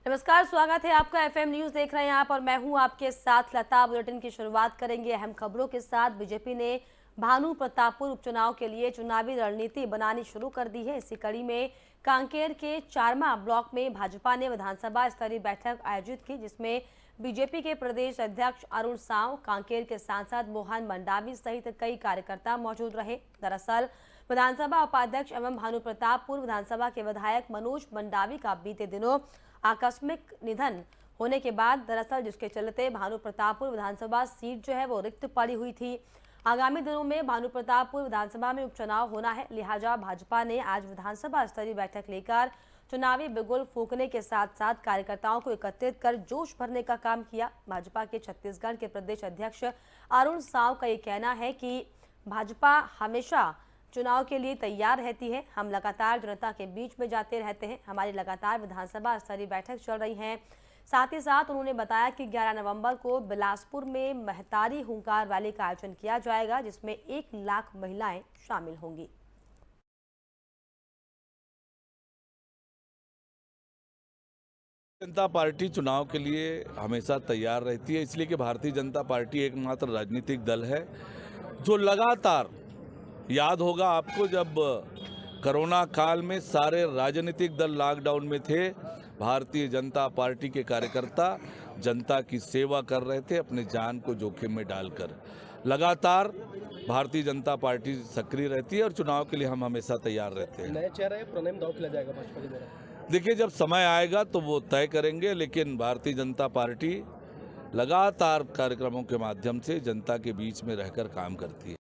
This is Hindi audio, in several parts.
नमस्कार, स्वागत है आपका। एफएम न्यूज देख रहे हैं आप और मैं हूं आपके साथ लता। बुलेटिन की शुरुआत करेंगे अहम खबरों के साथ। बीजेपी ने भानु प्रतापपुर उपचुनाव के लिए चुनावी रणनीति बनानी शुरू कर दी है। इसी कड़ी में कांकेर के चारमा ब्लॉक में भाजपा ने विधानसभा स्तरीय बैठक आयोजित की, जिसमें बीजेपी के प्रदेश अध्यक्ष अरुण साव, कांकेर के सांसद मोहन मंडावी सहित कई कार्यकर्ता मौजूद रहे। दरअसल विधानसभा उपाध्यक्ष एवं भानु प्रतापपुर विधानसभा के विधायक मनोज मंडावी का बीते दिनों आकस्मिक निधन होने के बाद दरअसल जिसके चलते भानु प्रतापपुर विधानसभा सीट जो है वो रिक्त पड़ी हुई थी। आगामी दिनों में भानु प्रतापपुर विधानसभा में उपचुनाव होना है, लिहाजा भाजपा ने आज विधानसभा स्तरीय बैठक लेकर चुनावी बिगुल फूंकने के साथ साथ कार्यकर्ताओं को एकत्रित कर जोश भरने का काम किया। भाजपा के छत्तीसगढ़ के प्रदेश अध्यक्ष अरुण साव का ये कहना है कि भाजपा हमेशा चुनाव के लिए तैयार रहती है। हम लगातार जनता के बीच में जाते रहते हैं। हमारी लगातार विधानसभा स्तरीय बैठक चल रही है। साथ ही साथ उन्होंने बताया कि 11 नवंबर को बिलासपुर में महतारी हुंकार रैली का आयोजन किया जाएगा, जिसमें 1 लाख महिलाएं शामिल होंगी। जनता पार्टी चुनाव के लिए हमेशा तैयार रहती है, इसलिए कि भारतीय जनता पार्टी एकमात्र राजनीतिक दल है जो लगातार, याद होगा आपको जब कोरोना काल में सारे राजनीतिक दल लॉकडाउन में थे, भारतीय जनता पार्टी के कार्यकर्ता जनता की सेवा कर रहे थे अपने जान को जोखिम में डालकर। लगातार भारतीय जनता पार्टी सक्रिय रहती है और चुनाव के लिए हम हमेशा तैयार रहते हैं। नया चेहरा है, प्रणय दाव खिला जाएगा भाजपा के द्वारा? देखिए, जब समय आएगा तो वो तय करेंगे, लेकिन भारतीय जनता पार्टी लगातार कार्यक्रमों के माध्यम से जनता के बीच में रहकर काम करती है।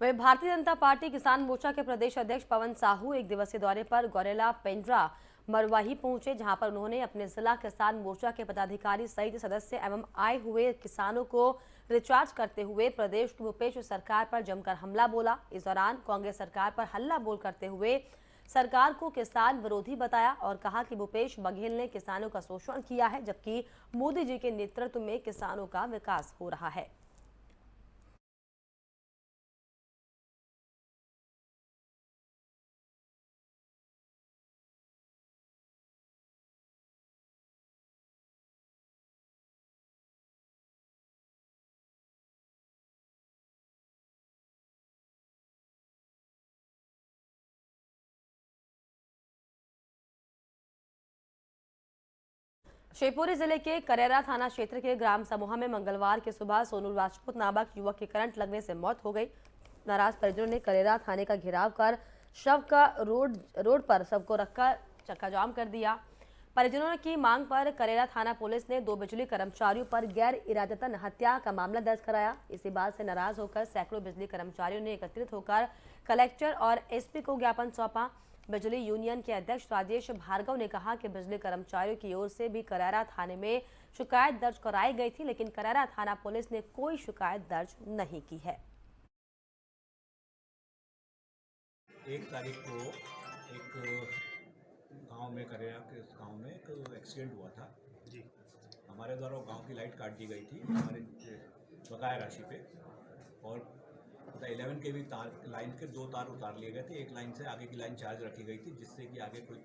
वहीं भारतीय जनता पार्टी किसान मोर्चा के प्रदेश अध्यक्ष पवन साहू एक दिवसीय दौरे पर गौरेला पेंड्रा मरवाही पहुंचे, जहां पर उन्होंने अपने जिला किसान मोर्चा के पदाधिकारी सहित सदस्य एवं आए हुए किसानों को रिचार्ज करते हुए प्रदेश की भूपेश सरकार पर जमकर हमला बोला। इस दौरान कांग्रेस सरकार पर हल्ला बोल करते हुए सरकार को किसान विरोधी बताया और कहा कि भूपेश बघेल ने किसानों का शोषण किया है, जबकि मोदी जी के नेतृत्व में किसानों का विकास हो रहा है। शिवपुरी जिले के करेरा थाना क्षेत्र के ग्राम समूह में मंगलवार की सुबह सोनू राजपूत नामक युवक की करंट लगने से मौत हो गई। नाराज परिजनों ने करेरा थाने का घेराव कर शव का रोड पर शव को रखकर चक्काजाम कर दिया। परिजनों की मांग पर करेरा थाना पुलिस ने 2 बिजली कर्मचारियों पर गैर इरादतन हत्या का मामला दर्ज कराया। इसी बात से नाराज होकर सैकड़ों बिजली कर्मचारियों ने एकत्रित होकर कलेक्टर और एसपी को ज्ञापन सौंपा। बिजली यूनियन के अध्यक्ष राजेश भार्गव ने कहा कि बिजली कर्मचारियों की ओर से भी करेरा थाने में शिकायत दर्ज कराई गई थी, लेकिन करेरा थाना पुलिस ने कोई शिकायत दर्ज नहीं की है। 1 तारीख को एक गांव में करेरा के गांव में एक एक्सीडेंट हुआ था जी। हमारे द्वारा गांव की लाइट काट दी गई थी हमारे बकाया राशि पे, और 11 के भी तार लाइन के 2 तार उतार लिए गए थे। एक लाइन से आगे की लाइन चार्ज रखी गई थी, जिससे कि आगे कोई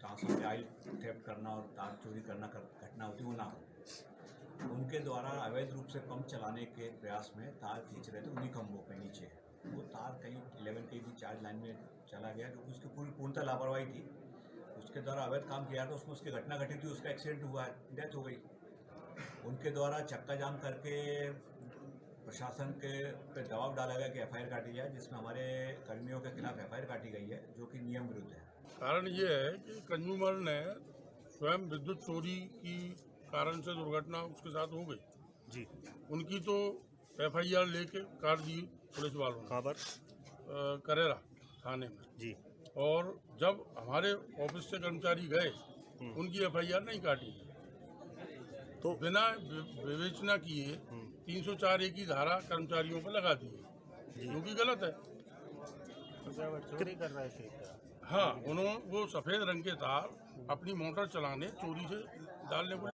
ट्रांसफर में ऑयल थेफ्ट करना और तार चोरी करना घटना होती वो ना हो। उनके द्वारा अवैध रूप से पंप चलाने के प्रयास में तार खींच रहे थे उन्हीं खंभों पे नीचे। वो तार कहीं 11 के भी चार्ज लाइन में चला गया, क्योंकि उसकी पूर्णतः लापरवाही थी। उसके द्वारा अवैध काम किया था, उसमें उसकी घटना घटी थी, उसका एक्सीडेंट हुआ, डेथ हो गई। उनके द्वारा चक्का जाम करके प्रशासन के पे दबाव डाला गया कि एफआईआर काटी जाए, जिसमें हमारे कर्मियों के खिलाफ एफआईआर काटी गई है, जो कि नियम विरुद्ध है। कारण ये है कि कंज्यूमर ने स्वयं विद्युत चोरी की कारण से दुर्घटना उसके साथ हो गई जी। उनकी तो एफआईआर लेके काट दी पुलिस वालों ने करेरा थाने में जी। और जब हमारे ऑफिस से कर्मचारी गए उनकी एफआईआर नहीं काटी, तो बिना विवेचना किए 304A की धारा कर्मचारियों पर लगा दी, जो कि गलत है। चोरी कर रहा है। हाँ, उन्होंने वो सफेद रंग के तार अपनी मोटर चलाने चोरी से डालने को